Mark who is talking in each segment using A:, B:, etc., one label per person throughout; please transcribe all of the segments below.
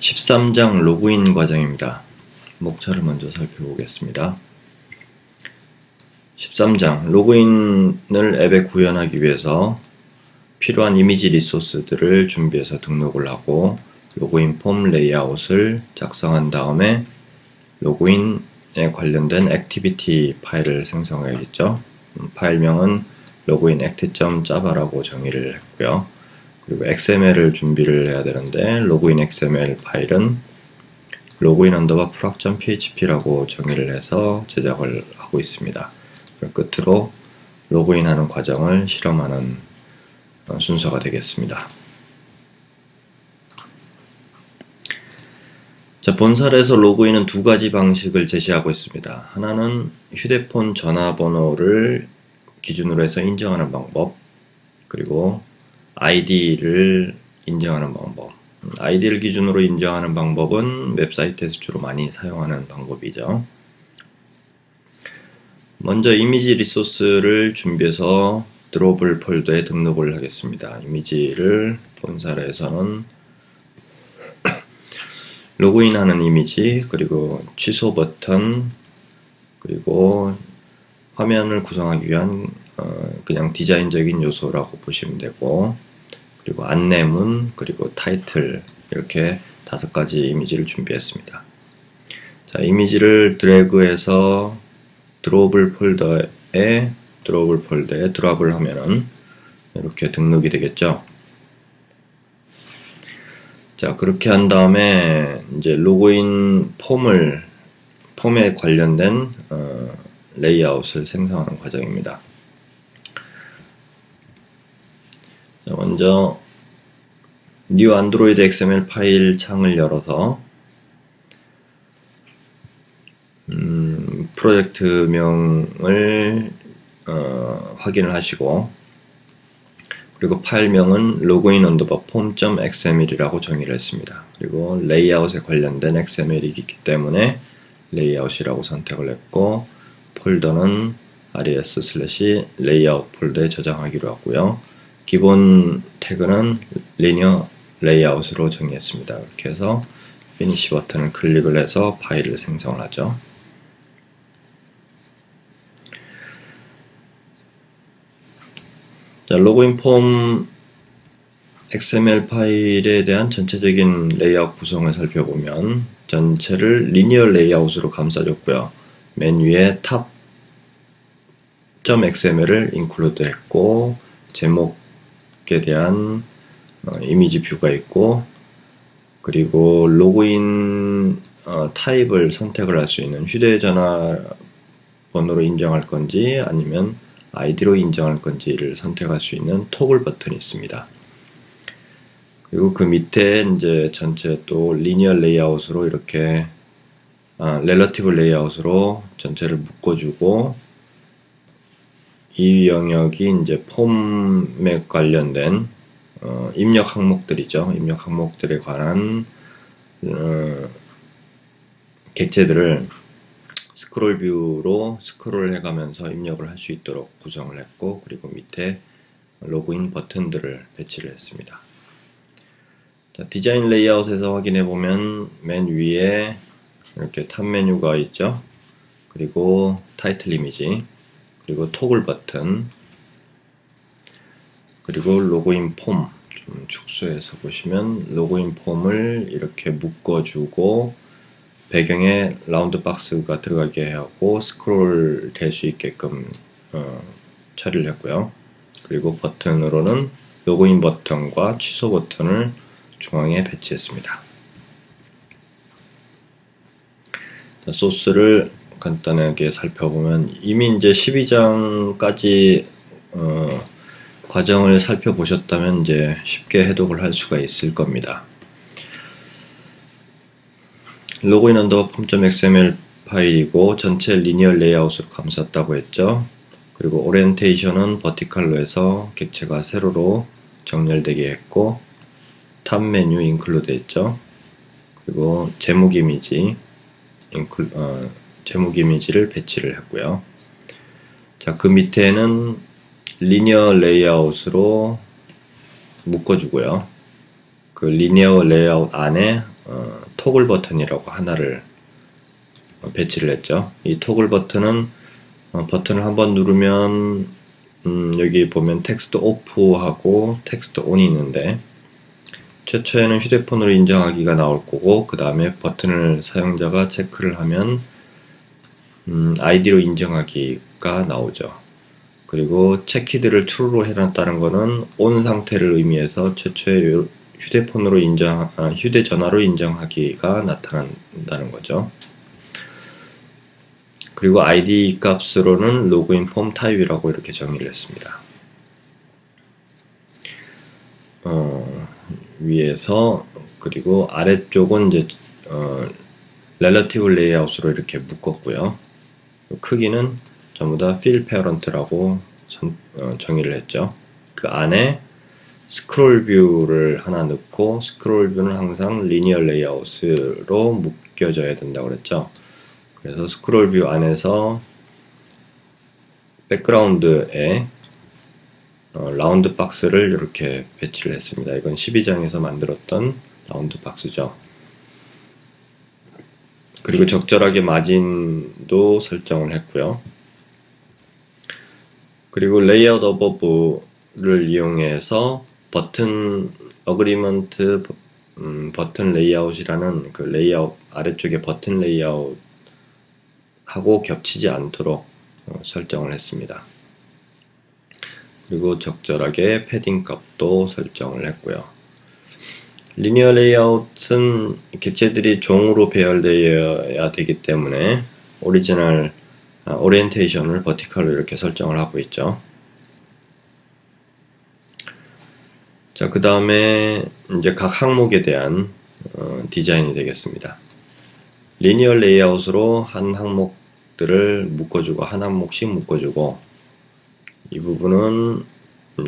A: 13장 로그인 과정입니다. 목차를 먼저 살펴보겠습니다. 13장 로그인을 앱에 구현하기 위해서 필요한 이미지 리소스들을 준비해서 등록을 하고 로그인 폼 레이아웃을 작성한 다음에 로그인에 관련된 액티비티 파일을 생성해야겠죠. 파일명은 로그인 act.java라고 정의를 했고요. 그리고 XML을 준비를 해야 되는데 로그인 XML 파일은 로그인 언더바 proc.php라고 정의를 해서 제작을 하고 있습니다. 끝으로 로그인하는 과정을 실험하는 순서가 되겠습니다. 자, 본살에서 로그인은 두 가지 방식을 제시하고 있습니다. 하나는 휴대폰 전화번호를 기준으로 해서 인정하는 방법, 그리고 ID를 인정하는 방법. ID를 기준으로 인정하는 방법은 웹사이트에서 주로 많이 사용하는 방법이죠. 먼저 이미지 리소스를 준비해서 드로블 폴더에 등록을 하겠습니다. 이미지를 본사에서는 로그인하는 이미지, 그리고 취소 버튼, 그리고 화면을 구성하기 위한 그냥 디자인적인 요소라고 보시면 되고, 그리고 안내문, 그리고 타이틀, 이렇게 5가지 이미지를 준비했습니다. 자, 이미지를 드래그해서 드로블 폴더에 드랍을 하면은 이렇게 등록이 되겠죠. 자, 그렇게 한 다음에 이제 로그인 폼에 관련된 레이아웃을 생성하는 과정입니다. 자, 먼저 new android xml 파일 창을 열어서 프로젝트명을 확인을 하시고, 그리고 파일명은 login underbar form.xml이라고 정의를 했습니다. 그리고 레이아웃에 관련된 XML이기 때문에 레이아웃이라고 선택을 했고, 폴더는 res/layout 폴더에 저장하기로 하고요. 기본 태그는 linear layout으로 정의했습니다. 이렇게 해서 finish 버튼을 클릭을 해서 파일을 생성을 하죠. 자, 로그인 폼 XML 파일에 대한 전체적인 레이아웃 구성을 살펴보면 전체를 리니어 레이아웃으로 감싸줬고요. 맨 위에 탑.xml을 인클루드 했고, 제목에 대한 이미지 뷰가 있고, 그리고 로그인 타입을 선택을 할 수 있는 휴대전화 번호로 인정할 건지 아니면 아이디로 인정할 건지를 선택할 수 있는 토글 버튼이 있습니다. 그리고 그 밑에 이제 전체 또 리니어 레이아웃으로 이렇게 렐러티브 레이아웃으로 전체를 묶어주고, 이 영역이 이제 폼에 관련된 입력 항목들이죠. 입력 항목들에 관한 객체들을 스크롤 뷰로 스크롤 해가면서 입력을 할 수 있도록 구성을 했고, 그리고 밑에 로그인 버튼들을 배치를 했습니다. 자, 디자인 레이아웃에서 확인해 보면 맨 위에 이렇게 탑 메뉴가 있죠. 그리고 타이틀 이미지, 그리고 토글 버튼, 그리고 로그인 폼, 좀 축소해서 보시면 로그인 폼을 이렇게 묶어주고 배경에 라운드 박스가 들어가게 하고 스크롤 될 수 있게끔 처리를 했고요. 그리고 버튼으로는 로그인 버튼과 취소 버튼을 중앙에 배치했습니다. 자, 소스를 간단하게 살펴보면 이미 이제 12장까지 과정을 살펴보셨다면 이제 쉽게 해독을 할 수가 있을 겁니다. 로그인 언더바 폼.xml 파일이고 전체 리니어 레이아웃으로 감쌌다고 했죠. 그리고 오리엔테이션은 버티컬로 해서 객체가 세로로 정렬되게 했고, 탑 메뉴 인클루드 했죠. 그리고 제목 이미지를 배치를 했고요. 자, 그 밑에는 리니어 레이아웃으로 묶어주고요. 그 리니어 레이아웃 안에 토글 버튼이라고 하나를 배치를 했죠. 이 토글 버튼은 버튼을 한번 누르면 여기 보면 텍스트 오프하고 텍스트 온이 있는데, 최초에는 휴대폰으로 인정하기가 나올 거고, 그 다음에 버튼을 사용자가 체크를 하면 아이디로 인정하기가 나오죠. 그리고 체키드를 true로 해놨다는 것은 온 상태를 의미해서 최초에 휴대폰으로 휴대전화로 인정하기가 나타난다는 거죠. 그리고 id 값으로는 로그인 폼 타입이라고 이렇게 정의를 했습니다. 위에서, 그리고 아래쪽은 이제 relative layout으로 이렇게 묶었고요. 크기는 전부 다 fill parent라고 정의를 했죠. 그 안에 스크롤 뷰를 하나 넣고, 스크롤 뷰는 항상 linear layout으로 묶여져야 된다고 그랬죠. 그래서 스크롤 뷰 안에서 백그라운드에 라운드 박스를 이렇게 배치를 했습니다. 이건 12장에서 만들었던 라운드 박스죠. 그리고 적절하게 마진도 설정을 했고요. 그리고 레이아웃 어버브를 이용해서 버튼 어그리먼트 버튼 레이아웃이라는 그 레이아웃, 아래쪽에 버튼 레이아웃 하고 겹치지 않도록 설정을 했습니다. 그리고 적절하게 패딩 값도 설정을 했고요. 리니어 레이아웃은 객체들이 종으로 배열되어야 되기 때문에 오리지널 오리엔테이션을 버티컬로 이렇게 설정을 하고 있죠. 자, 그 다음에 이제 각 항목에 대한 디자인이 되겠습니다. 리니어 레이아웃으로 한 항목들을 묶어주고, 한 항목씩 묶어주고, 이 부분은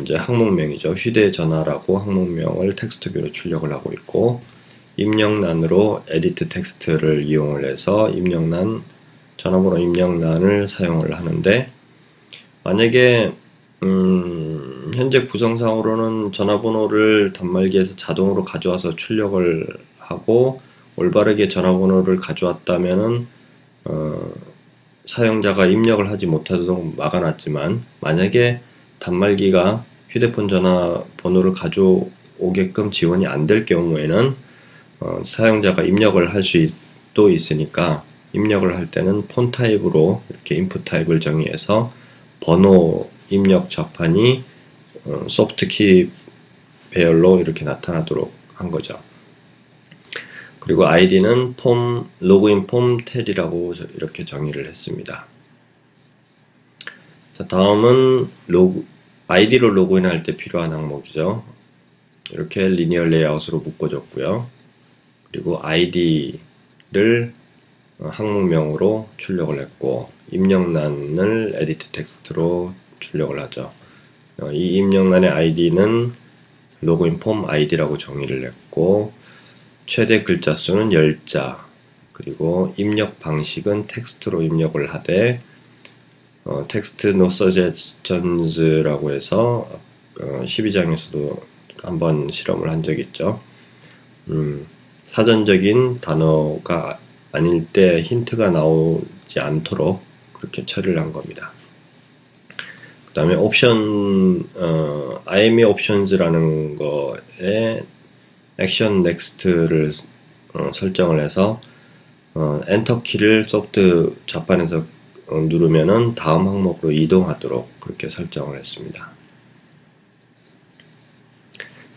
A: 이제 항목명이죠. 휴대전화라고 항목명을 텍스트뷰로 출력을 하고 있고, 입력란으로 에디트 텍스트를 이용을 해서 전화번호 입력란을 사용을 하는데, 만약에 현재 구성상으로는 전화번호를 단말기에서 자동으로 가져와서 출력을 하고 올바르게 전화번호를 가져왔다면은 사용자가 입력을 하지 못하도록 막아놨지만, 만약에 단말기가 휴대폰 전화번호를 가져오게끔 지원이 안 될 경우에는 사용자가 입력을 할 수도 있으니까, 입력을 할 때는 폰 타입으로 이렇게 인풋 타입을 정의해서 번호 입력 좌판이 소프트 키 배열로 이렇게 나타나도록 한 거죠. 그리고 id는 로그인 폼 텔이라고 이렇게 정의를 했습니다. 자, 다음은 id로 로그인할 때 필요한 항목이죠. 이렇게 리니어 레이아웃으로 묶어줬고요. 그리고 id를 항목명으로 출력을 했고, 입력란을 에디트 텍스트로 출력을 하죠. 이 입력란의 id는 로그인 폼 id라고 정의를 했고, 최대 글자 수는 10자, 그리고 입력 방식은 텍스트로 입력을 하되, 텍스트 no suggestions라고 해서 12장에서도 한번 실험을 한 적이 있죠. 사전적인 단어가 아닐 때 힌트가 나오지 않도록 그렇게 처리를 한 겁니다. 그 다음에 IME options라는 거에 액션 넥스트를 설정을 해서 엔터 키를 소프트 좌판에서 누르면은 다음 항목으로 이동하도록 그렇게 설정을 했습니다.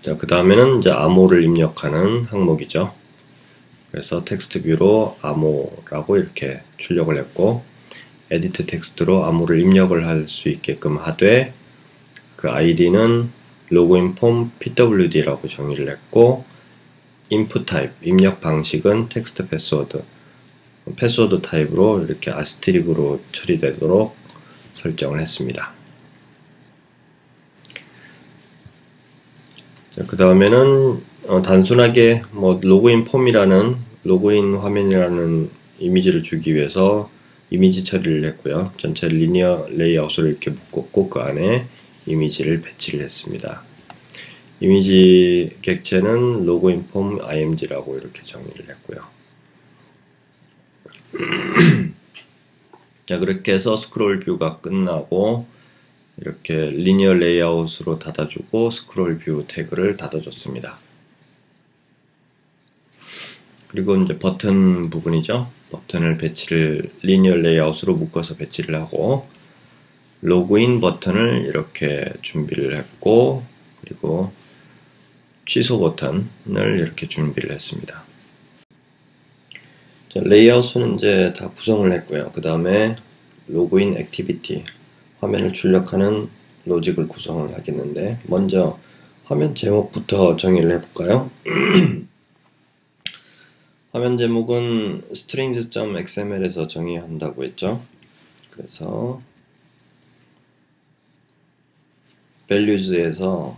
A: 자, 그 다음에는 이제 암호를 입력하는 항목이죠. 그래서 텍스트 뷰로 암호라고 이렇게 출력을 했고, 에디트 텍스트로 암호를 입력을 할 수 있게끔 하되, 그 id는 로그인 폼 pwd라고 정의를 했고, 인풋 타입, 입력 방식은 텍스트 패스워드 타입으로 이렇게 아스테릭으로 처리되도록 설정을 했습니다. 그 다음에는 단순하게 로그인 폼이라는 로그인 화면이라는 이미지를 주기 위해서 이미지 처리를 했고요. 전체 리니어 레이아웃을 이렇게 묶었고, 그 안에 이미지를 배치를 했습니다. 이미지 객체는 로그인 폼 img라고 이렇게 정의를 했고요. 자, 그렇게 해서 스크롤 뷰가 끝나고 이렇게 리니어 레이아웃으로 닫아주고 스크롤 뷰 태그를 닫아줬습니다. 그리고 이제 버튼 부분이죠. 버튼을 배치를 리니어 레이아웃으로 묶어서 배치를 하고 로그인 버튼을 이렇게 준비를 했고 그리고 취소 버튼을 이렇게 준비를 했습니다. 자, 레이아웃은 이제 다 구성을 했고요. 그 다음에 로그인 액티비티 화면을 출력하는 로직을 구성을 하겠는데 먼저 화면 제목부터 정의를 해볼까요? 화면 제목은 strings.xml에서 정의한다고 했죠. 그래서 values에서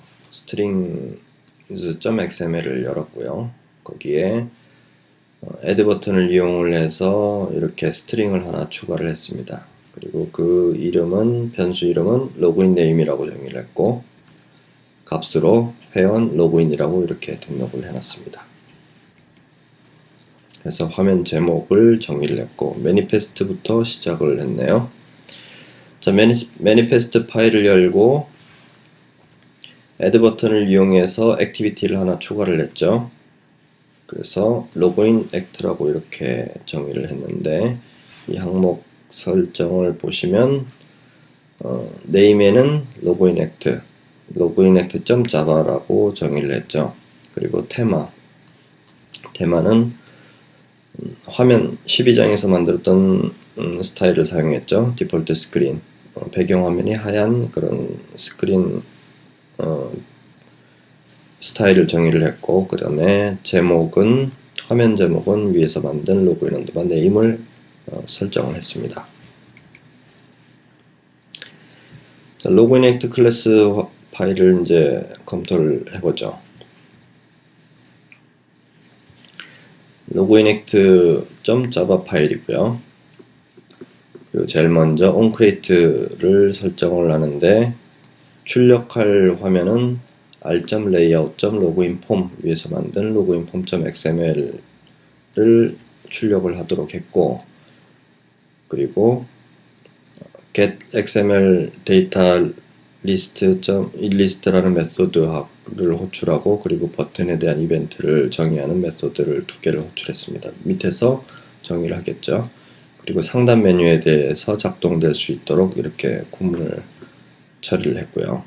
A: strings.xml을 열었고요. 거기에 add 버튼을 이용을 해서 이렇게 스트링을 하나 추가를 했습니다. 그리고 그 이름은 변수 이름은 로그인 네임이라고 정의를 했고 값으로 회원 로그인이라고 이렇게 등록을 해놨습니다. 그래서 화면 제목을 정의를 했고 매니페스트부터 시작을 했네요. 자, 매니페스트 파일을 열고 add 버튼을 이용해서 액티비티를 하나 추가를 했죠. 그래서 로그인 액트라고 이렇게 정의를 했는데 이 항목 설정을 보시면 네임에는 로그인 액트 java라고 정의를 했죠. 그리고 테마는 화면 12장에서 만들었던 스타일을 사용했죠. 디폴트 스크린 배경화면이 하얀 그런 스크린 스타일을 정의를 했고 그 다음에 화면 제목은 위에서 만든 로그인 언더바 네임을 설정을 했습니다. 자, 로그인 액트 클래스 파일을 이제 검토를 해보죠. 로그인 액트 .java 파일이고요. 그리고 제일 먼저 onCreate를 설정을 하는데 출력할 화면은 r.layout.loginform 위에서 만든 loginform.xml을 출력을 하도록 했고 그리고 getXML data list라는 메소드를 호출하고 그리고 버튼에 대한 이벤트를 정의하는 메소드를 두 개를 호출했습니다. 밑에서 정의를 하겠죠. 그리고 상단 메뉴에 대해서 작동될 수 있도록 이렇게 구문을 처리를 했고요.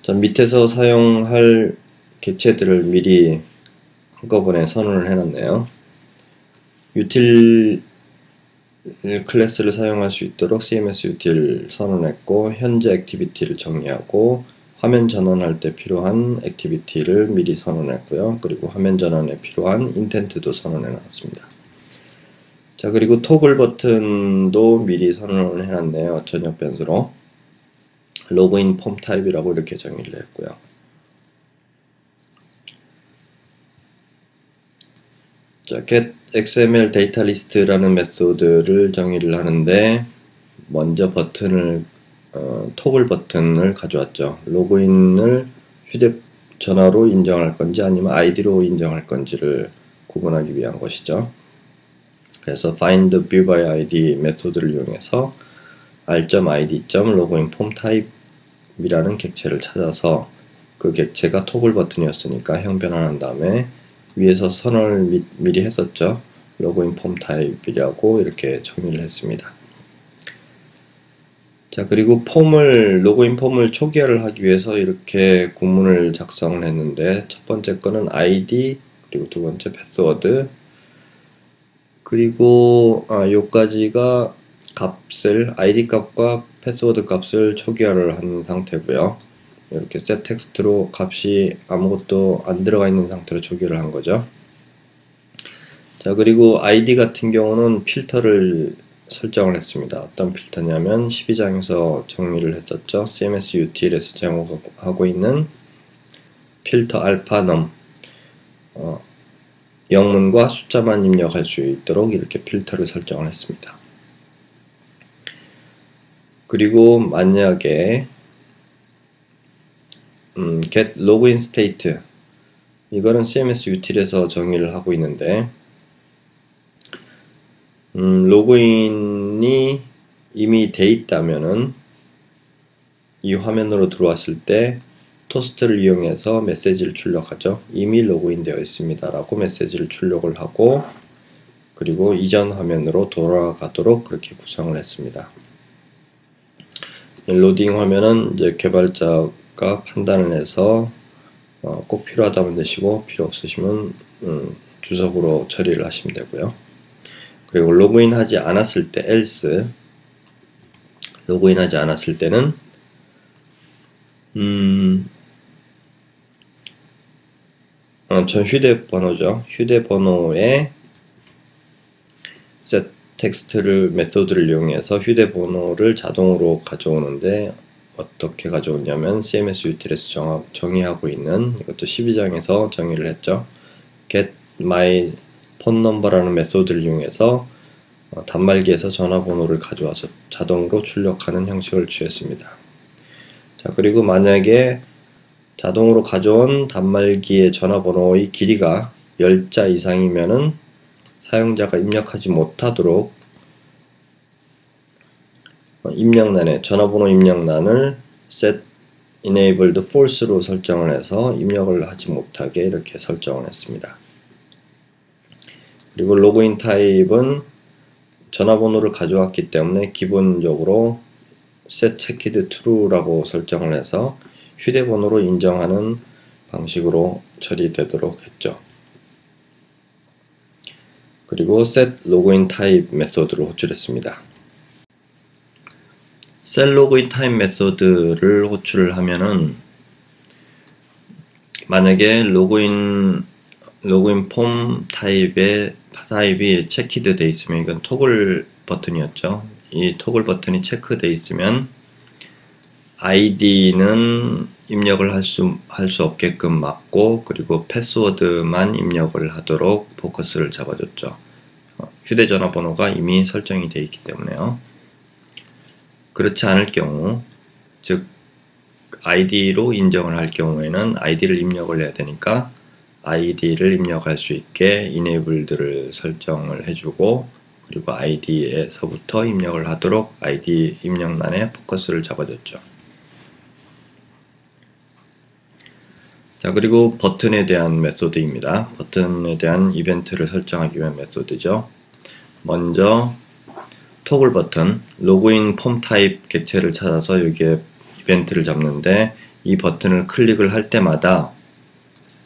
A: 자, 밑에서 사용할 객체들을 미리 한꺼번에 선언을 해놨네요. util 클래스를 사용할 수 있도록 CMS util 선언했고 현재 액티비티를 정의하고 화면 전환할 때 필요한 액티비티를 미리 선언했고요. 그리고 화면 전환에 필요한 인텐트도 선언해 놨습니다. 자, 그리고 토글 버튼도 미리 선언을 해놨네요. 전역 변수로 로그인 폼 타입이라고 이렇게 정의를 했고요. 자, getXML data list라는 메소드를 정의를 하는데 먼저 토글 버튼을 가져왔죠. 로그인을 휴대전화로 인정할 건지 아니면 아이디로 인정할 건지를 구분하기 위한 것이죠. 그래서 find view by id 메소드를 이용해서 r.id.login form type이라는 객체를 찾아서 그 객체가 토글 버튼이었으니까 형 변환한 다음에 위에서 선언을 미리 했었죠. 로그인 폼 타입이라고 이렇게 정의를 했습니다. 자, 그리고 로그인 폼을 초기화를 하기 위해서 이렇게 구문을 작성을 했는데 첫 번째 거는 id 그리고 두 번째 패스워드 그리고 요까지가 id 값과 패스워드 값을 초기화를 한 상태고요. 이렇게 set 텍스트로 값이 아무것도 안 들어가 있는 상태로 초기화를 한 거죠. 자, 그리고 id 같은 경우는 필터를 설정을 했습니다. 어떤 필터냐면 12장에서 정리를 했었죠. CMS util에서 제공하고 있는 필터 alpha_num 영문과 숫자만 입력할 수 있도록 이렇게 필터를 설정을 했습니다. 그리고 만약에 get login state, 이거는 CMS util에서 정의를 하고 있는데, 로그인이 이미 돼 있다면은 이 화면으로 들어왔을 때 토스트를 이용해서 메시지를 출력하죠. 이미 로그인 되어 있습니다 라고 메시지를 출력을 하고, 그리고 이전 화면으로 돌아가도록 그렇게 구성을 했습니다. 로딩 화면은 이제 개발자가 판단을 해서 꼭 필요하다면 내시고 필요 없으시면 주석으로 처리를 하시면 되고요. 그리고 로그인 하지 않았을 때 else, 로그인 하지 않았을 때는 전 휴대번호죠. 휴대번호에 set 텍스트를 메소드를 이용해서 휴대번호를 자동으로 가져오는데, 어떻게 가져오냐면 CMS util에서 정의하고 있는, 이것도 12장에서 정의를 했죠. get my phone number라는 메소드를 이용해서 단말기에서 전화번호를 가져와서 자동으로 출력하는 형식을 취했습니다. 자, 그리고 만약에 자동으로 가져온 단말기의 전화번호의 길이가 10자 이상이면은 사용자가 입력하지 못하도록 입력란에, 전화번호 입력란을 set enabled false로 설정을 해서 입력을 하지 못하게 이렇게 설정을 했습니다. 그리고 로그인 타입은 전화번호를 가져왔기 때문에 기본적으로 set checked true라고 설정을 해서 휴대번호로 인정하는 방식으로 처리되도록 했죠. 그리고 set login type 메소드를 호출했습니다. set login type 메소드를 호출을 하면은, 만약에 로그인 폼 타입이 체키드 돼 있으면, 이건 토글 버튼이었죠. 이 토글 버튼이 체크돼 있으면 ID는 입력을 할 수 없게끔 막고, 그리고 패스워드만 입력을 하도록 포커스를 잡아줬죠. 휴대전화 번호가 이미 설정이 되어 있기 때문에요. 그렇지 않을 경우, 즉 ID로 인정을 할 경우에는 ID를 입력을 해야 되니까 ID를 입력할 수 있게 enabled를 설정을 해주고, 그리고 ID에서부터 입력을 하도록 ID 입력란에 포커스를 잡아줬죠. 자, 그리고 버튼에 대한 메소드입니다. 버튼에 대한 이벤트를 설정하기 위한 메소드죠. 먼저 토글 버튼, 로그인 폼 타입 객체를 찾아서 여기에 이벤트를 잡는데, 이 버튼을 클릭을 할 때마다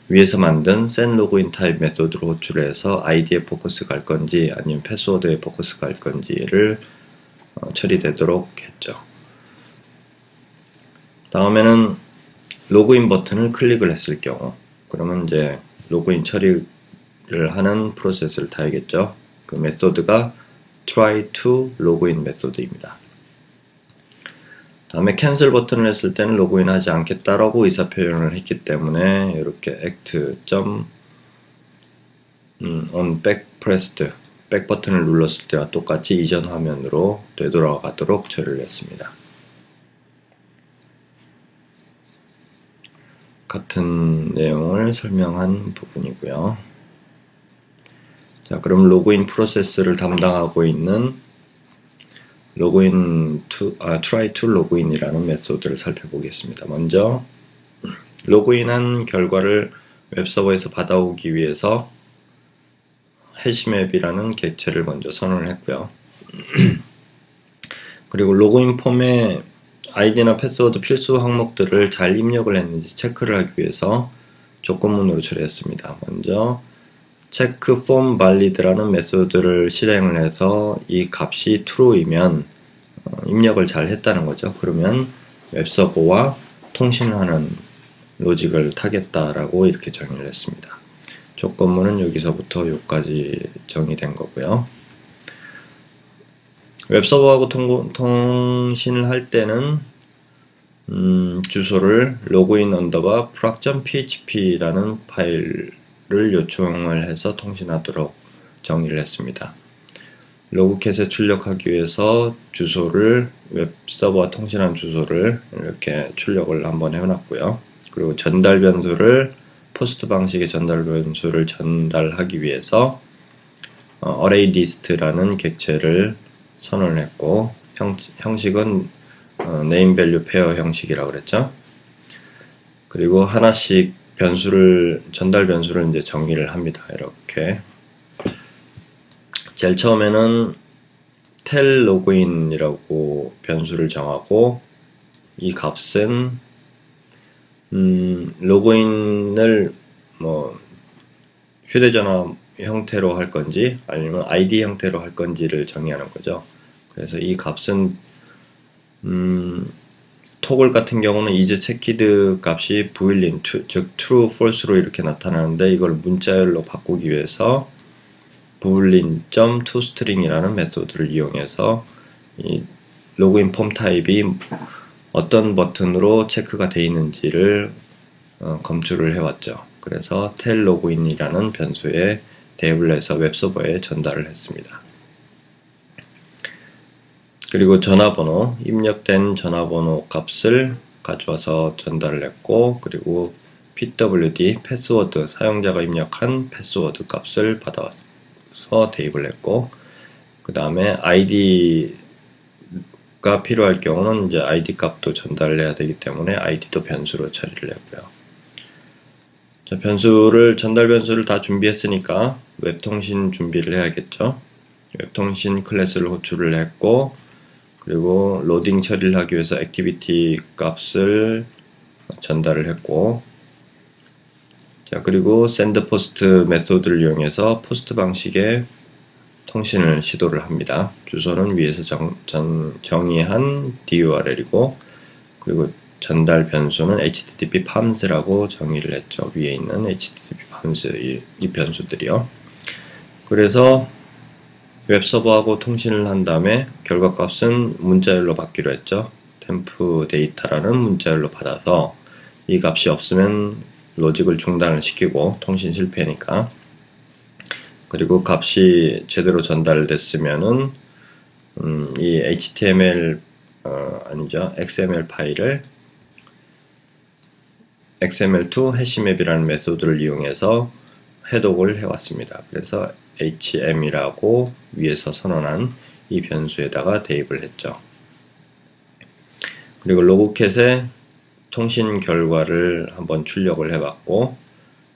A: 위에서 만든 set login type 메소드로 호출해서 ID에 포커스 갈 건지 아니면 패스워드에 포커스 갈 건지를 처리되도록 했죠. 다음에는 로그인 버튼을 클릭을 했을 경우, 그러면 이제 로그인 처리를 하는 프로세스를 타야겠죠. 그 메소드가 try to login 메소드입니다. 다음에 캔슬 버튼을 했을 때는 로그인 하지 않겠다라고 의사표현을 했기 때문에 이렇게 act on back pressed, 백 버튼을 눌렀을 때와 똑같이 이전 화면으로 되돌아가도록 처리를 했습니다. 같은 내용을 설명한 부분이고요. 자, 그럼 로그인 프로세스를 담당하고 있는 try to login이라는 메소드를 살펴보겠습니다. 먼저 로그인한 결과를 웹서버에서 받아오기 위해서 해시맵이라는 객체를 먼저 선언을 했고요. 그리고 로그인 폼에 아이디나 패스워드 필수 항목들을 잘 입력을 했는지 체크를 하기 위해서 조건문으로 처리했습니다. 먼저 체크 폼 발리드라는 메소드를 실행을 해서 이 값이 true이면 입력을 잘 했다는 거죠. 그러면 웹서버와 통신하는 로직을 타겠다라고 이렇게 정의를 했습니다. 조건문은 여기서부터 여기까지 정의된 거고요. 웹서버하고 통신을 할 때는 주소를 login underbar proc.php라는 파일을 요청을 해서 통신하도록 정의를 했습니다. 로그캣에 출력하기 위해서 주소를, 웹서버와 통신한 주소를 이렇게 출력을 한번 해놨고요. 그리고 전달 변수를 포스트 방식의 전달 변수를 전달하기 위해서 array list라는 객체를 선언했고 형식은 name value pair 형식이라고 그랬죠. 그리고 하나씩 전달 변수를 이제 정의를 합니다. 이렇게 제일 처음에는 tell login이라고 변수를 정하고 이 값은 로그인을 뭐 휴대전화 형태로 할 건지 아니면 ID 형태로 할 건지를 정의하는 거죠. 그래서 이 값은 토글 같은 경우는 isChecked 값이 boolean, 즉 true, false로 이렇게 나타나는데 이걸 문자열로 바꾸기 위해서 boolean.toString이라는 메소드를 이용해서 이 로그인 폼 타입이 어떤 버튼으로 체크가 되어 있는지를 검출을 해왔죠. 그래서 tell login이라는 변수에 대입을 해서 웹서버에 전달을 했습니다. 그리고 전화번호, 입력된 전화번호 값을 가져와서 전달을 했고, 그리고 pwd, 패스워드, 사용자가 입력한 패스워드 값을 받아와서 대입을 했고, 그 다음에 id가 필요할 경우는 이제 id 값도 전달을 해야 되기 때문에 id도 변수로 처리를 했고요. 자, 전달 변수를 다 준비했으니까 웹통신 준비를 해야겠죠. 웹통신 클래스를 호출을 했고, 그리고 로딩 처리를 하기 위해서 액티비티 값을 전달을 했고, 자, 그리고 send post 메소드를 이용해서 포스트 방식의 통신을 시도를 합니다. 주소는 위에서 정의한 DURL이고, 그리고 전달 변수는 HTTP PAMS라고 정의를 했죠. 위에 있는 HTTP PAMS 이 변수들이요. 그래서 웹서버하고 통신을 한 다음에 결과값은 문자열로 받기로 했죠. temp data라는 문자열로 받아서 이 값이 없으면 로직을 중단을 시키고 통신 실패니까, 그리고 값이 제대로 전달됐으면은 이 HTML 아니죠, XML 파일을 XML2 해시맵이라는 메소드를 이용해서 해독을 해왔습니다. 그래서 HM이라고 위에서 선언한 이 변수에다가 대입을 했죠. 그리고 로그캣에 통신 결과를 한번 출력을 해봤고,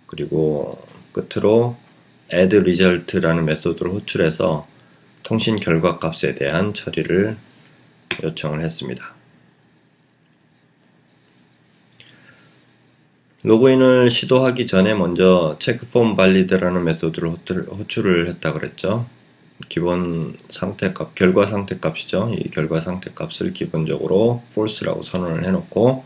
A: 그리고 끝으로 add result라는 메소드를 호출해서 통신 결과 값에 대한 처리를 요청을 했습니다. 로그인을 시도하기 전에 먼저 checkForm valid라는 메소드를 호출을 했다 그랬죠. 기본 상태값, 결과 상태값이죠. 이 결과 상태값을 기본적으로 false라고 선언을 해놓고,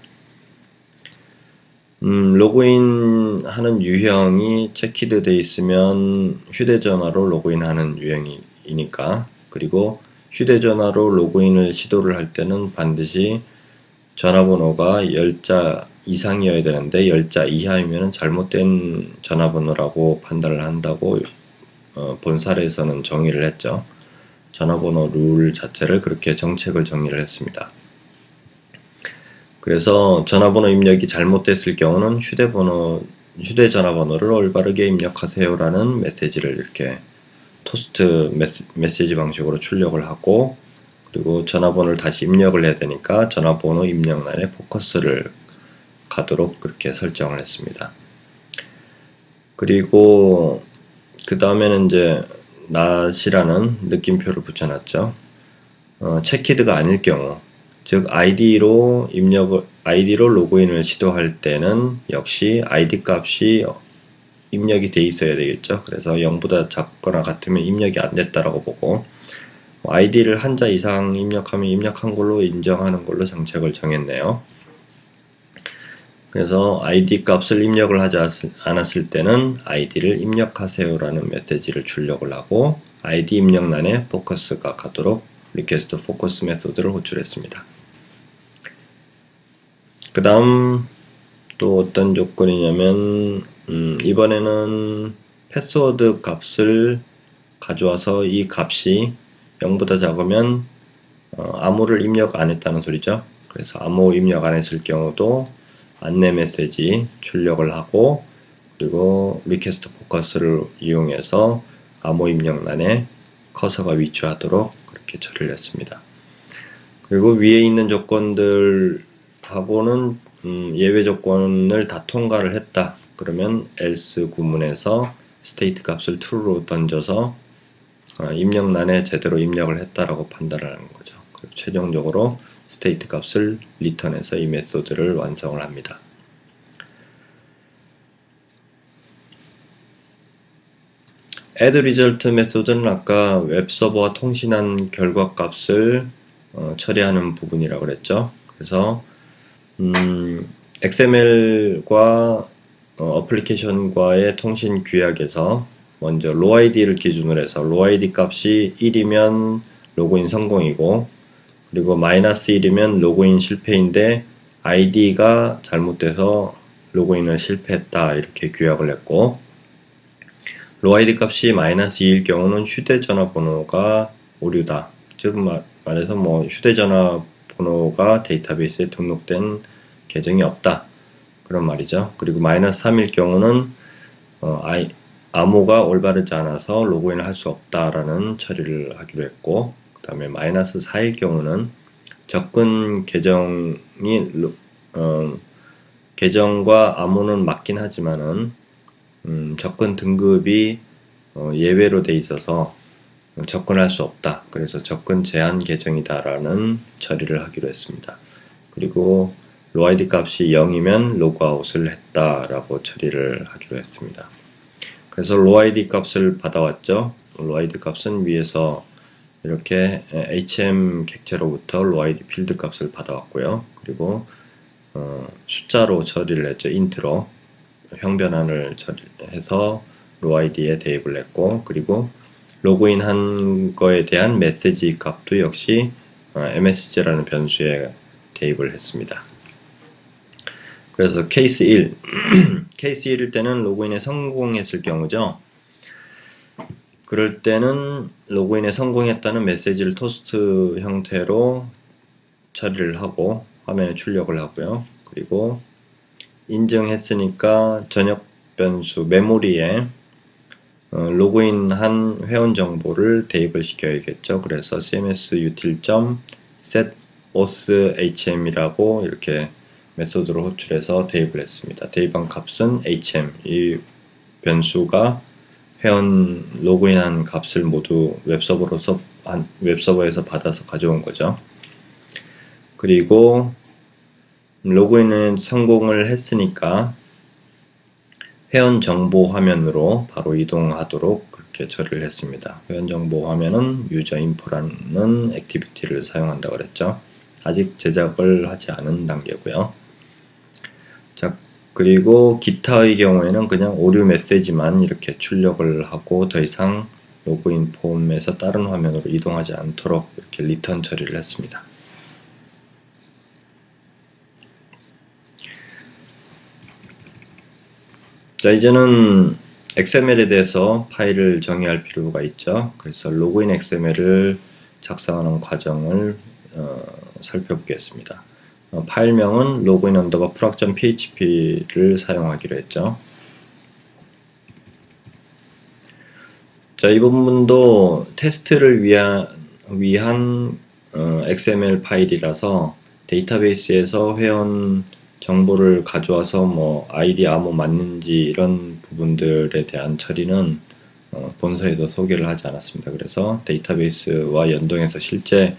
A: 로그인 하는 유형이 체키드 돼 있으면 휴대전화로 로그인하는 유형이니까, 그리고 휴대전화로 로그인을 시도를 할 때는 반드시 전화번호가 10자 이상이어야 되는데 10자 이하이면 잘못된 전화번호라고 판단을 한다고 본 사례에서는 정의를 했죠. 전화번호 룰 자체를 그렇게 정책을 정의를 했습니다. 그래서 전화번호 입력이 잘못됐을 경우는 휴대전화번호를 올바르게 입력하세요라는 메시지를 이렇게 토스트 메시지 방식으로 출력을 하고, 그리고 전화번호를 다시 입력을 해야 되니까 전화번호 입력란에 포커스를 가도록 그렇게 설정을 했습니다. 그리고 그 다음에는 이제 not이라는 느낌표를 붙여놨죠. 체키드가 아닐 경우, 즉 ID로 로그인을 시도할 때는 역시 ID 값이 입력이 돼 있어야 되겠죠. 그래서 0보다 작거나 같으면 입력이 안 됐다라고 보고, ID를 한자 이상 입력하면 입력한 걸로 인정하는 걸로 정책을 정했네요. 그래서 ID 값을 입력을 하지 않았을 때는 ID를 입력하세요라는 메시지를 출력을 하고, ID 입력란에 포커스가 가도록 request focus 메소드를 호출했습니다. 그 다음 또 어떤 조건이냐면, 이번에는 패스워드 값을 가져와서 이 값이 0보다 작으면 암호를 입력 안 했다는 소리죠. 그래서 암호 입력 안 했을 경우도 안내 메시지 출력을 하고, 그리고 리퀘스트 포커스를 이용해서 암호 입력란에 커서가 위치하도록 그렇게 처리를 했습니다. 그리고 위에 있는 조건들하고는 예외 조건을 다 통과를 했다. 그러면 else 구문에서 state 값을 true로 던져서 입력란에 제대로 입력을 했다라고 판단을 하는 거죠. 그리고 최종적으로 state 값을 return해서 이 메소드를 완성을 합니다. add result 메소드는 아까 웹서버와 통신한 결과 값을 처리하는 부분이라고 그랬죠. 그래서 XML과 어플리케이션과의 통신 규약에서 먼저 로아이디를 기준으로 해서 로아이디 값이 1이면 로그인 성공이고, 그리고 마이너스 1이면 로그인 실패인데 아이디가 잘못돼서 로그인을 실패했다, 이렇게 규약을 했고, 로아이디 값이 마이너스 2일 경우는 휴대전화 번호가 오류다. 즉 말해서 휴대전화 번호가 데이터베이스에 등록된 계정이 없다, 그런 말이죠. 그리고 마이너스 3일 경우는 암호가 올바르지 않아서 로그인을 할 수 없다라는 처리를 하기로 했고, 그 다음에 마이너스 4일 경우는 접근 계정과 암호는 맞긴 하지만은 접근 등급이 예외로 돼 있어서 접근할 수 없다. 그래서 접근 제한 계정이다라는 처리를 하기로 했습니다. 그리고 로아이디 값이 0이면 로그아웃을 했다라고 처리를 하기로 했습니다. 그래서 로아이디 값을 받아왔죠. 로아이디 값은 위에서 이렇게 HM 객체로부터 로아이디 필드 값을 받아왔고요. 그리고 숫자로 처리를 했죠. 인트로 형변환을 처리해서 로아이디에 대입을 했고, 그리고 로그인 한 거에 대한 메시지 값도 역시 msg라는 변수에 대입을 했습니다. 그래서 케이스 1 케이스 1일 때는 로그인에 성공했을 경우죠. 그럴 때는 로그인에 성공했다는 메시지를 토스트 형태로 처리를 하고 화면에 출력을 하고요. 그리고 인증했으니까 전역 변수 메모리에 로그인한 회원 정보를 대입을 시켜야겠죠. 그래서 cms-util.set auth-hm이라고 이렇게 메소드로 호출해서 대입을 했습니다. 대입한 값은 hm, 이 변수가 회원 로그인한 값을 모두 웹서버에서 받아서 가져온 거죠. 그리고 로그인은 성공을 했으니까 회원 정보 화면으로 바로 이동하도록 그렇게 처리를 했습니다. 회원 정보 화면은 유저 인포라는 액티비티를 사용한다고 그랬죠. 아직 제작을 하지 않은 단계고요. 자, 그리고 기타의 경우에는 그냥 오류 메시지만 이렇게 출력을 하고 더 이상 로그인 폼에서 다른 화면으로 이동하지 않도록 이렇게 리턴 처리를 했습니다. 자, 이제는 XML에 대해서 파일을 정의할 필요가 있죠. 그래서 로그인 XML을 작성하는 과정을 살펴보겠습니다. 파일명은 login underbar proc.php를 사용하기로 했죠. 자, 이 부분도 테스트를 위한 XML 파일이라서 데이터베이스에서 회원 정보를 가져와서 아이디 암호 맞는지 이런 부분들에 대한 처리는 본서에서 소개를 하지 않았습니다. 그래서 데이터베이스와 연동해서 실제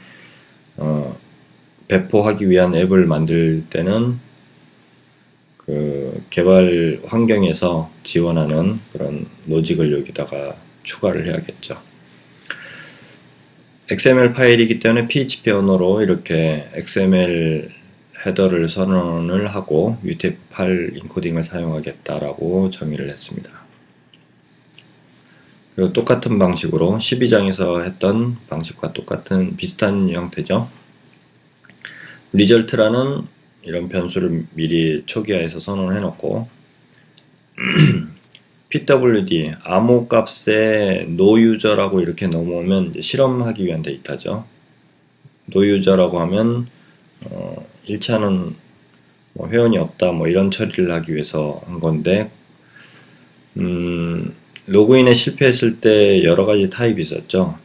A: 배포하기 위한 앱을 만들 때는 그 개발 환경에서 지원하는 그런 로직을 여기다가 추가를 해야겠죠. XML 파일이기 때문에 PHP 언어로 이렇게 XML 헤더를 선언을 하고 UTF-8 인코딩을 사용하겠다라고 정의를 했습니다. 그리고 똑같은 방식으로 12장에서 했던 방식과 비슷한 형태죠. 리절트라는 이런 변수를 미리 초기화해서 선언을 해놓고 pwd 암호 값에 noUser라고 이렇게 넘어오면 이제 실험하기 위한 데이터죠. noUser라고 하면 1차는 뭐 회원이 없다 뭐 이런 처리를 하기 위해서 한 건데, 로그인에 실패했을 때 여러 가지 타입이 있었죠.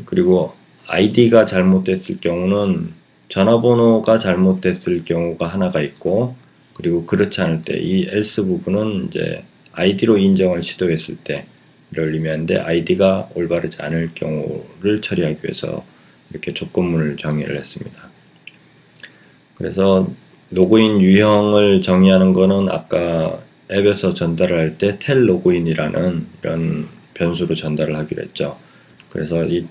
A: 그리고 아이디가 잘못됐을 경우는 전화번호가 잘못됐을 경우가 하나가 있고, 그리고 그렇지 않을 때 이 else 부분은 이제 아이디로 인정을 시도했을 때를 의미하는데, 아이디가 올바르지 않을 경우를 처리하기 위해서 이렇게 조건문을 정의를 했습니다. 그래서 로그인 유형을 정의하는 거는 아까 앱에서 전달을 할 때 텔 로그인이라는 이런 변수로 전달을 하기로 했죠. 그래서 이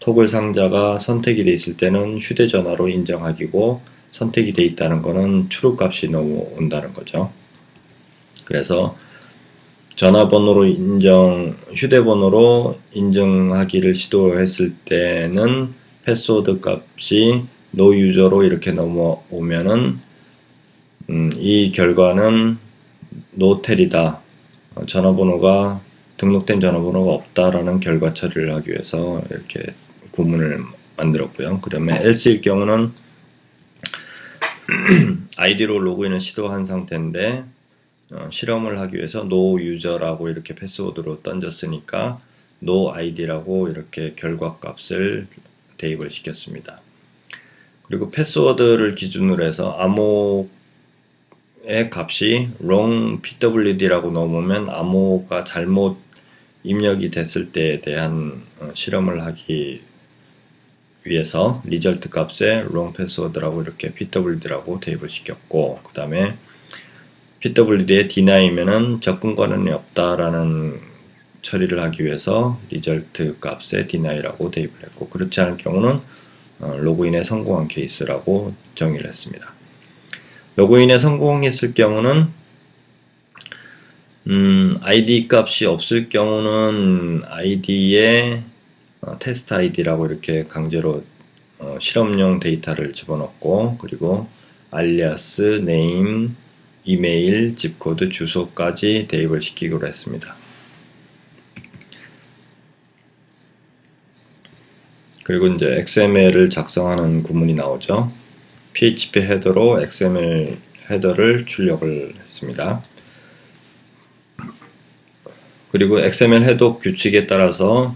A: 토글 상자가 선택이 되어 있을 때는 휴대전화로 인정하기고, 선택이 되어 있다는 거는 true 값이 넘어온다는 거죠. 그래서 전화번호로 휴대번호로 인증하기를 시도했을 때는 패스워드 값이 no user로 이렇게 넘어오면은 이 결과는 no tel이다. 전화번호가 등록된 전화번호가 없다라는 결과 처리를 하기 위해서 이렇게 구문을 만들었고요. 그러면 else일 경우는 아이디로 로그인을 시도한 상태인데 실험을 하기 위해서 no user라고 이렇게 패스워드로 던졌으니까 no id라고 이렇게 결과 값을 대입을 시켰습니다. 그리고 패스워드를 기준으로 해서 암호의 값이 wrong pwd라고 넘으면 암호가 잘못 입력이 됐을 때에 대한 실험을 하기 위해서 result 값에 wrong password라고 이렇게 pwd라고 대입을 시켰고, 그 다음에 pwd에 deny면은 접근 권한이 없다라는 처리를 하기 위해서 result 값에 deny라고 대입을 했고, 그렇지 않을 경우는 로그인에 성공한 케이스라고 정의를 했습니다. 로그인에 성공했을 경우는 id 값이 없을 경우는 id에 테스트 id라고 이렇게 강제로 실험용 데이터를 집어넣고, 그리고 alias, name, 이메일, 집코드, 주소까지 대입을 시키기로 했습니다. 그리고 이제 XML을 작성하는 구문이 나오죠. PHP 헤더로 XML 헤더를 출력을 했습니다. 그리고 XML 헤더 규칙에 따라서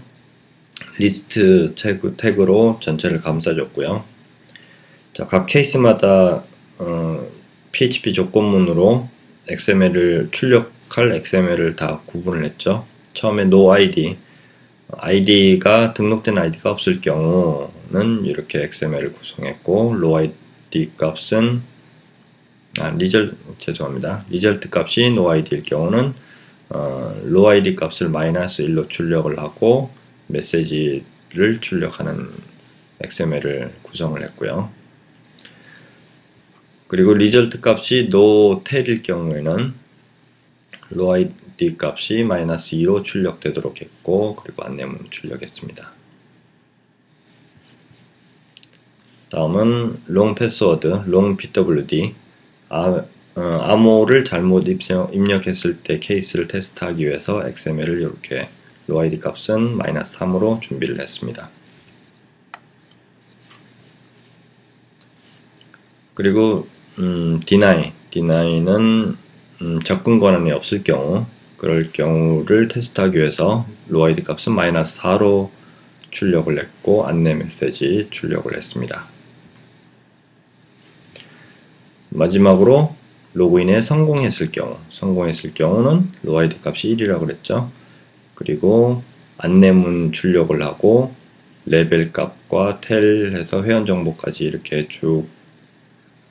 A: 리스트 태그로 전체를 감싸줬고요. 자, 각 케이스마다 PHP 조건문으로 XML을 출력할 XML을 다 구분을 했죠. 처음에 no ID, ID가 등록된 ID가 없을 경우는 이렇게 XML을 구성했고, low ID 값은 result 값이 no ID일 경우는 low ID 값을 -1로 출력을 하고 메시지를 출력하는 XML을 구성을 했고요. 그리고 result 값이 no tel일 경우에는 low ID 값이 -2로 출력되도록 했고, 그리고 안내문 출력했습니다. 다음은 long password, long pwd, 암호를 잘못 입력했을 때 케이스를 테스트하기 위해서 XML을 이렇게 low ID 값은 -3으로 준비를 했습니다. 그리고 deny는 접근 권한이 없을 경우, 그럴 경우를 테스트하기 위해서 low ID 값은 -4로 출력을 했고, 안내 메시지 출력을 했습니다. 마지막으로 로그인에 성공했을 경우는 low ID 값이 1이라고 그랬죠. 그리고 안내문 출력을 하고 레벨 값과 텔 해서 회원 정보까지 이렇게 쭉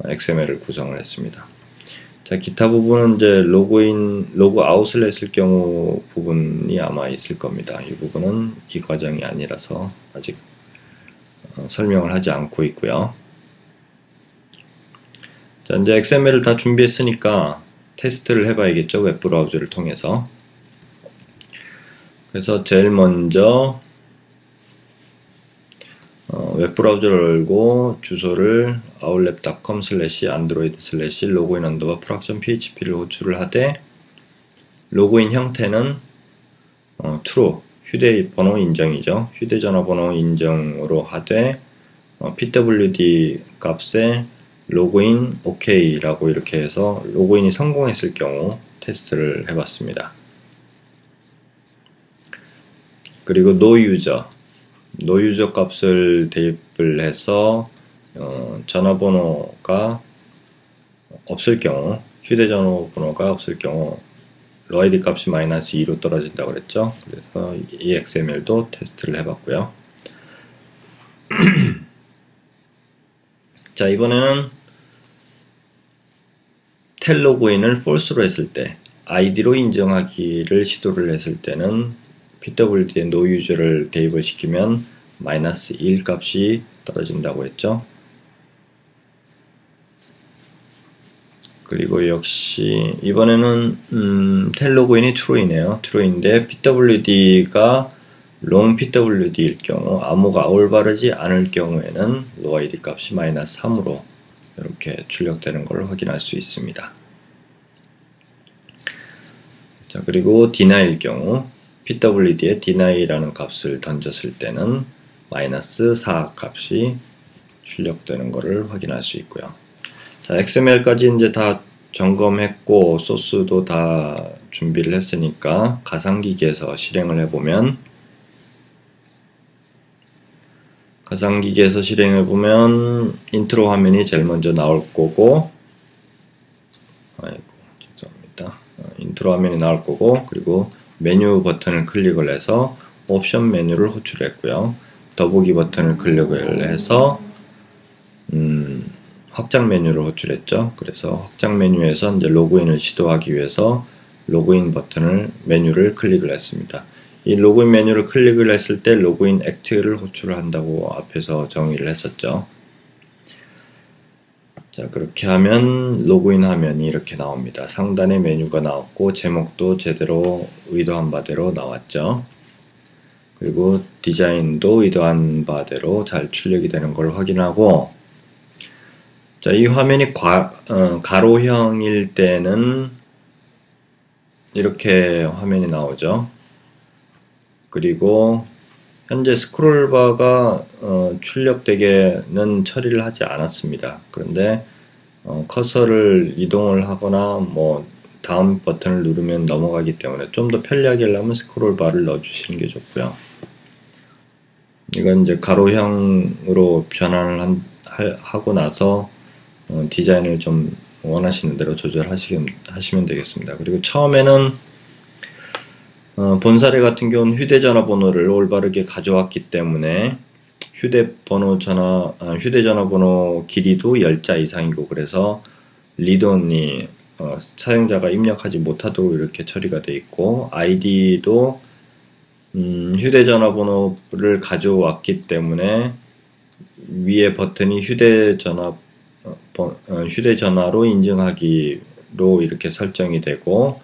A: XML을 구성을 했습니다. 자, 기타 부분은 이제 로그아웃을 했을 경우 부분이 아마 있을 겁니다. 이 부분은 이 과정이 아니라서 아직 설명을 하지 않고 있고요. 자, 이제 XML을 다 준비했으니까 테스트를 해봐야겠죠. 웹브라우저를 통해서. 그래서 제일 먼저 웹브라우저를 열고 주소를 outlab.com/android/login_production.php를 호출을 하되, 로그인 형태는 true, 휴대번호 인정이죠. 휴대전화번호 인정으로 하되 pwd 값에 로그인 OK라고 이렇게 해서 로그인이 성공했을 경우 테스트를 해봤습니다. 그리고 no user 값을 대입을 해서 전화번호가 없을 경우, 휴대전화번호가 없을 경우 로id 값이 -2로 떨어진다고 그랬죠. 그래서 이 XML도 테스트를 해봤고요. 자, 이번에는 텔 로그인을 false로 했을 때, id로 인정하기를 시도를 했을 때는 pwd에 no user를 대입을 시키면 -1 값이 떨어진다고 했죠. 그리고 역시 이번에는 텔 로그인이 true이네요. true인데 pwd가 long pwd일 경우, 암호가 올바르지 않을 경우에는 loid 값이 -3으로 이렇게 출력되는 걸 확인할 수 있습니다. 자, 그리고 deny일 경우 pwd에 deny라는 값을 던졌을 때는 -4 값이 출력되는 것을 확인할 수 있고요. 자, XML까지 이제 다 점검했고 소스도 다 준비를 했으니까 가상기기에서 실행을 해보면, 가상기기에서 실행해보면 인트로 화면이 제일 먼저 나올 거고, 아이고 죄송합니다. 인트로 화면이 나올 거고, 그리고 메뉴 버튼을 클릭을 해서 옵션 메뉴를 호출했고요. 더보기 버튼을 클릭을 해서 확장 메뉴를 호출했죠. 그래서 확장 메뉴에서 이제 로그인을 시도하기 위해서 로그인 버튼을 메뉴를 클릭을 했습니다. 이 로그인 메뉴를 클릭을 했을 때 로그인 액트를 호출한다고 앞에서 정의를 했었죠. 자, 그렇게 하면 로그인 화면이 이렇게 나옵니다. 상단에 메뉴가 나왔고 제목도 제대로 의도한 바대로 나왔죠. 그리고 디자인도 의도한 바대로 잘 출력이 되는 걸 확인하고, 자, 이 화면이 가로형일 때는 이렇게 화면이 나오죠. 그리고 현재 스크롤바가 출력되게는 처리를 하지 않았습니다. 그런데 커서를 이동을 하거나 뭐 다음 버튼을 누르면 넘어가기 때문에 좀 더 편리하게 하려면 스크롤바를 넣어주시는 게 좋고요. 이건 이제 가로형으로 변환을 하고 나서 디자인을 좀 원하시는 대로 조절하시면 되겠습니다. 그리고 처음에는 본 사례 같은 경우는 휴대전화 번호를 올바르게 가져왔기 때문에 휴대전화 번호 길이도 10자 이상이고, 그래서 리드온이 사용자가 입력하지 못하도록 이렇게 처리가 되어 있고, 아이디도 휴대전화 번호를 가져왔기 때문에 위에 버튼이 휴대전화로 인증하기로 이렇게 설정이 되고,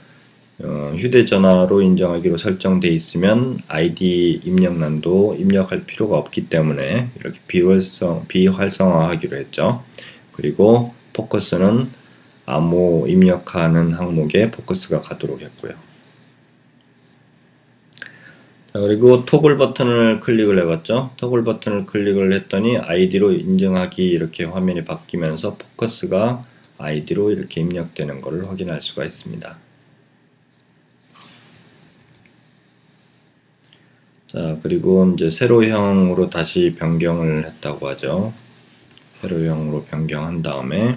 A: 휴대전화로 인정하기로 설정되어 있으면 아이디 입력란도 입력할 필요가 없기 때문에 이렇게 비활성화하기로 했죠. 그리고 포커스는 암호 입력하는 항목에 포커스가 가도록 했고요. 자, 그리고 토글 버튼을 클릭을 해봤죠. 토글 버튼을 클릭을 했더니 아이디로 인증하기 이렇게 화면이 바뀌면서 포커스가 아이디로 이렇게 입력되는 것을 확인할 수가 있습니다. 자, 그리고 이제 세로형으로 다시 변경을 했다고 하죠. 세로형으로 변경한 다음에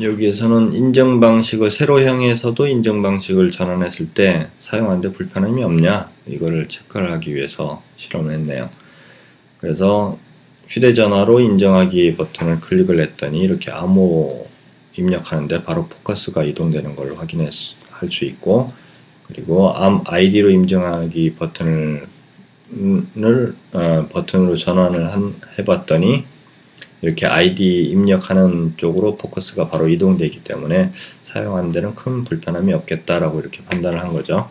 A: 여기에서는 인증 방식을 세로형에서도 인증 방식을 전환했을 때 사용하는데 불편함이 없냐, 이거를 체크를 하기 위해서 실험을 했네요. 그래서 휴대전화로 인정하기 버튼을 클릭을 했더니 이렇게 암호 입력하는데 바로 포커스가 이동되는 걸 확인할 수 있고, 그리고 아이디로 인정하기 버튼으로 전환을 해봤더니 이렇게 아이디 입력하는 쪽으로 포커스가 바로 이동되기 때문에 사용하는 데는 큰 불편함이 없겠다라고 이렇게 판단을 한 거죠.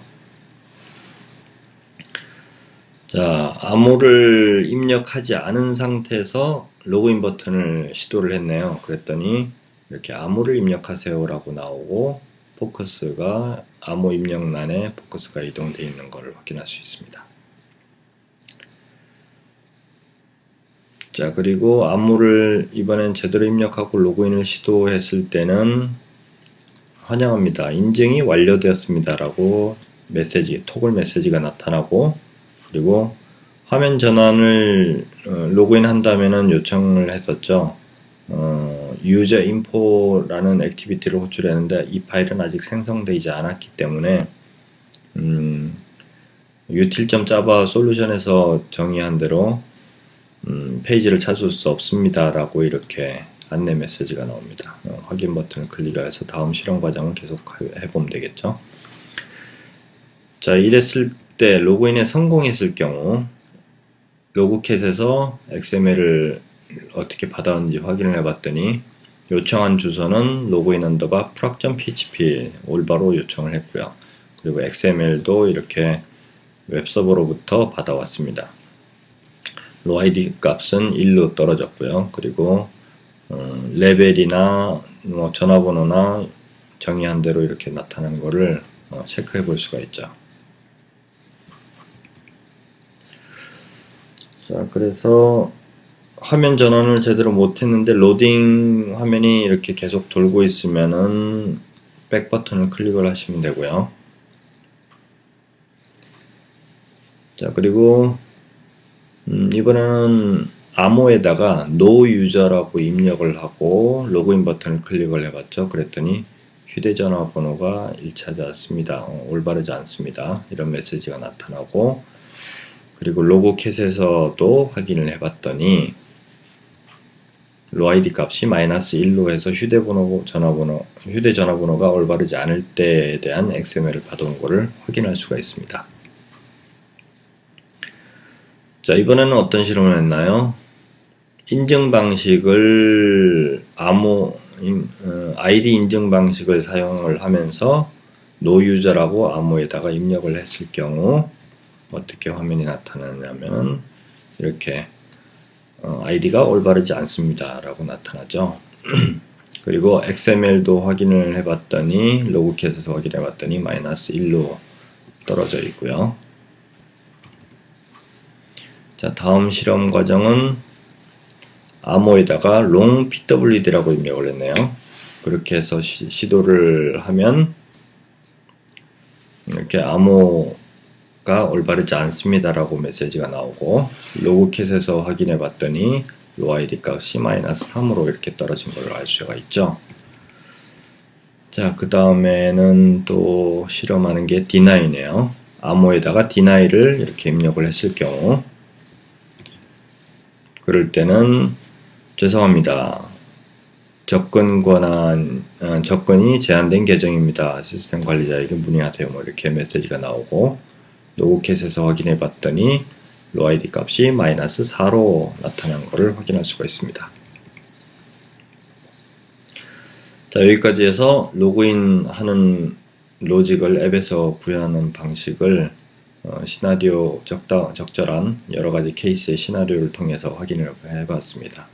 A: 자, 암호를 입력하지 않은 상태에서 로그인 버튼을 시도를 했네요. 그랬더니 이렇게 암호를 입력하세요 라고 나오고, 포커스가 암호 입력란에 포커스가 이동되어 있는 것을 확인할 수 있습니다. 자, 그리고 안무를 이번엔 제대로 입력하고 로그인을 시도했을 때는 환영합니다. 인증이 완료되었습니다. 라고 메시지, 토글 메시지가 나타나고, 그리고 화면 전환을 로그인 한다면은 요청을 했었죠. 유저 인포라는 액티비티를 호출했는데 이 파일은 아직 생성되지 않았기 때문에 util.java 솔루션에서 정의한 대로 페이지를 찾을 수 없습니다 라고 이렇게 안내 메시지가 나옵니다. 확인 버튼을 클릭해서 다음 실험 과정을 계속 해보면 되겠죠. 자, 이랬을 때 로그인에 성공했을 경우 로그캣에서 XML을 어떻게 받아왔는지 확인을 해봤더니 요청한 주소는 login underbar proc.php 올바로 요청을 했고요. 그리고 XML도 이렇게 웹서버로부터 받아왔습니다. 로id 값은 1로 떨어졌고요. 그리고 레벨이나 뭐 전화번호나 정의한 대로 이렇게 나타난 거를 체크해 볼 수가 있죠. 자, 그래서 화면 전환을 제대로 못했는데 로딩 화면이 이렇게 계속 돌고 있으면은 백 버튼을 클릭을 하시면 되고요. 자, 그리고 이번에는 암호에다가 no user라고 입력을 하고 로그인 버튼을 클릭을 해봤죠. 그랬더니 휴대전화 번호가 일치하지 않습니다. 올바르지 않습니다. 이런 메시지가 나타나고, 그리고 로그캣에서도 확인을 해봤더니 로id 값이 -1로 해서 휴대전화번호가 올바르지 않을 때에 대한 XML을 받아온 것을 확인할 수가 있습니다. 자, 이번에는 어떤 실험을 했나요? 인증 방식을 ID 인증 방식을 사용을 하면서 no user라고 암호에다가 입력을 했을 경우 어떻게 화면이 나타나냐면 이렇게 ID가 올바르지 않습니다 라고 나타나죠. 그리고 XML도 확인을 해봤더니 로그캣에서 확인해봤더니 -1로 떨어져 있고요. 자, 다음 실험 과정은 암호에다가 long pwd라고 입력을 했네요. 그렇게 해서 시도를 하면 이렇게 암호가 올바르지 않습니다 라고 메시지가 나오고, 로그캣에서 확인해 봤더니 로id 값이 -3으로 이렇게 떨어진 걸 알 수가 있죠. 자, 그 다음에는 또 실험하는 게 deny네요. 암호에다가 deny를 이렇게 입력을 했을 경우, 그럴 때는 죄송합니다. 접근이 제한된 계정입니다. 시스템 관리자에게 문의하세요. 뭐 이렇게 메시지가 나오고, 로그캣에서 확인해 봤더니 로id 값이 -4로 나타난 것을 확인할 수가 있습니다. 자, 여기까지 해서 로그인 하는 로직을 앱에서 부여하는 방식을 시나리오 적절한 여러가지 케이스의 시나리오를 통해서 확인을 해봤습니다.